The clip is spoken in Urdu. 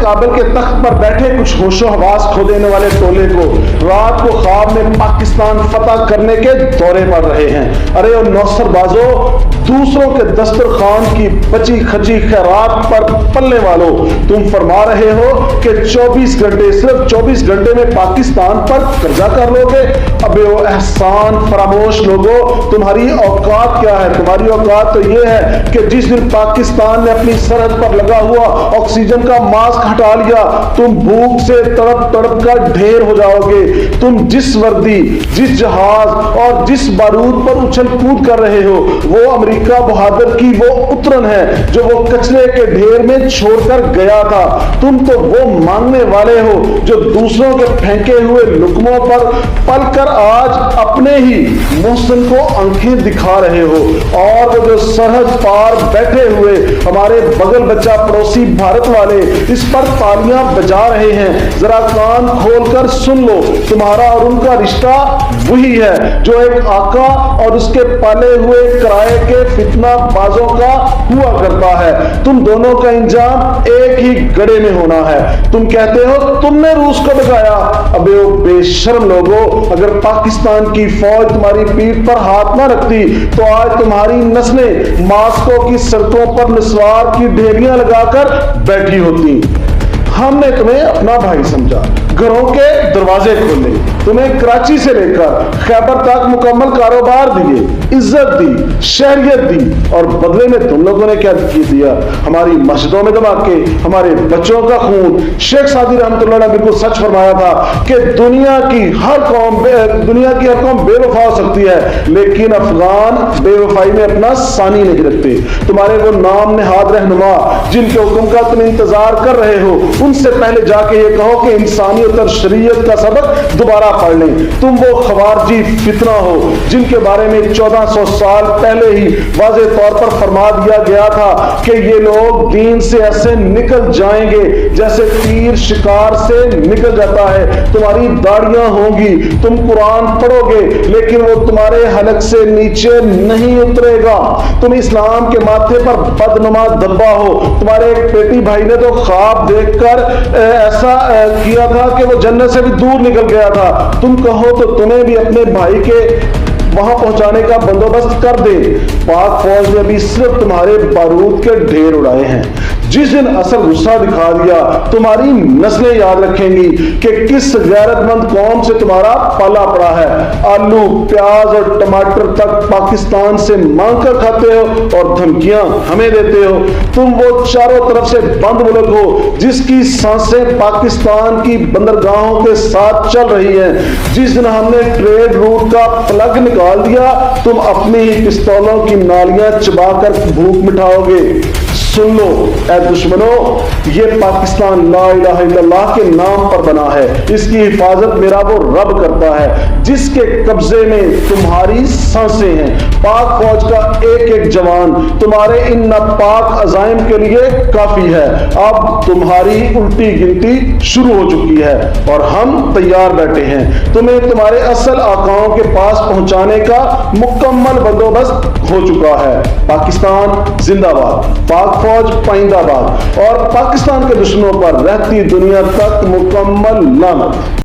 کابل کے تخت پر بیٹھے کچھ ہوش و حواس کھو دینے والے ٹولے کو رات کو خواب میں پاکستان فتح کرنے کے دورے پڑ رہے ہیں۔ ارے او نوسر بازو، دوسروں کے دسترخوان کی بچی کھچی خیرات پر پلنے والوں، تم فرما رہے ہو کہ 24 گھنٹے، صرف 24 گھنٹے میں پاکستان پر قبضہ کر لو گے۔ ابے او احسان فراموش لوگوں، تمہاری اوقات کیا ہے؟ تمہاری اوقات تو یہ ہے کہ جس دن پاکستان نے اپنی سرحد پر لگا ہوا آکسیجن کا ماسک ہٹا لیا، تم بھوک سے تڑپ تڑپ کر ڈھیر ہو جاؤ گے۔ تم جس وردی، جس جہاز اور جس بارود پر اچھل کود کر رہے ہو، وہ امریکہ بہادر کی وہ اترن ہے جو وہ کچرے کے ڈھیر میں چھوڑ کر گیا تھا۔ تم تو وہ مانگنے والے ہو جو دوسروں کے پھینکے ہوئے لقموں پر پل کر آج اپنے ہی محسن کو آنکھیں دکھا رہے ہو، اور وہ جو سرحد پار بیٹھے ہوئے ہمارے بغل بچہ پڑوسی بھارت والے اس پر تالیاں بجا رہے ہیں۔ ذرا کان کھول کر سن لو، تمہارا اور ان کا رشتہ وہی ہے جو ایک آقا اور اس کے پالے ہوئے کرائے کے فتنہ بازوں کا ہوا کرتا ہے۔ تم دونوں کا انجام ایک ہی گڑے میں ہونا ہے۔ تم کہتے ہو تم نے روس کو بچایا، ابے او بے شرم لوگوں، اگر پاکستان کی فوج تمہاری پیٹھ پر ہاتھ نہ رکھتی تو آج تمہاری نسلیں ماسکو کی سڑکوں پر نسوار کی ڈھیریاں لگا کر بیٹھی ہوتی۔ ہم نے تمہیں اپنا بھائی سمجھا، گھروں کے دروازے کھولے، تمہیں کراچی سے لے کر خیبر تک مکمل کاروبار دیے، عزت دی، شہریت دی، اور بدلے میں تم لوگوں نے کیا دیا؟ ہماری مسجدوں میں دھماکے، ہمارے بچوں کا خون۔ شیخ سعدی رحمۃ اللہ نے بالکل سچ فرمایا تھا کہ دنیا کی ہر قوم بے وفا ہو سکتی ہے، لیکن افغان بے وفائی میں اپنا ثانی نہیں رکھتے۔ تمہارے وہ نام نہاد رہنما جن کے حکم کا تم انتظار کر رہے ہو، ان سے پہلے جا کے یہ کہو کہ انسانیت اور شریعت کا سبق دوبارہ پڑھ لیں۔ تم وہ خوارجی فتنہ ہو جن کے بارے میں 1400 سال پہلے ہی واضح طور پر فرما دیا گیا تھا کہ یہ لوگ دین سے ایسے نکل جائیں گے جیسے تیر شکار سے نکل جاتا ہے۔ تمہاری داڑیاں ہوں گی، تم قرآن پڑھو گے، لیکن وہ تمہارے حلق سے نیچے نہیں اترے گا۔ تم اسلام کے ماتھے پر بدنما دبا ہو۔ تمہارے ایک بیٹی بھائی نے تو خواب دیکھ کر ایسا کیا تھا کہ وہ جنت سے بھی دور نکل گیا تھا۔ تم کہو تو تمہیں بھی اپنے بھائی کے وہاں پہنچانے کا بندوبست کر دے۔ پاک فوج نے بھی صرف تمہارے بارود کے ڈھیر اڑائے ہیں۔ جس دن اصل غصہ دکھا دیا، تمہاری نسلیں یاد رکھیں گی کہ کس غیرت مند قوم سے تمہارا پالا پڑا ہے۔ آلو، پیاز اور ٹماٹر تک پاکستان سے مانگ کر کھاتے ہو اور دھمکیاں ہمیں دیتے ہو۔ تم وہ چاروں طرف سے بند ملک ہو جس کی سانسیں پاکستان کی بندرگاہوں کے ساتھ چل رہی ہیں۔ جس دن ہم نے ٹریڈ روٹ کا پلگ نکال دیا، تم اپنی ہی پستولوں کی نالیاں چبا کر بھوک مٹاؤ گے۔ سن لو اے دشمنوں، یہ پاکستان لا الہ الا اللہ کے نام پر بنا ہے۔ اس کی حفاظت میرا وہ رب کرتا ہے جس کے قبضے میں تمہاری سانسیں ہیں۔ پاک فوج کا ایک ایک جوان تمہارے ان ناپاک عزائم کے لیے کافی ہے۔ اب تمہاری الٹی گنتی شروع ہو چکی ہے اور ہم تیار بیٹھے ہیں۔ تمہیں تمہارے اصل آقاؤں کے پاس پہنچانے کا مکمل بندوبست ہو چکا ہے۔ پاکستان زندہ باد، پاک فوج پائندہ باد، اور پاکستان کے دشمنوں پر رہتی دنیا تک مکمل لعنت۔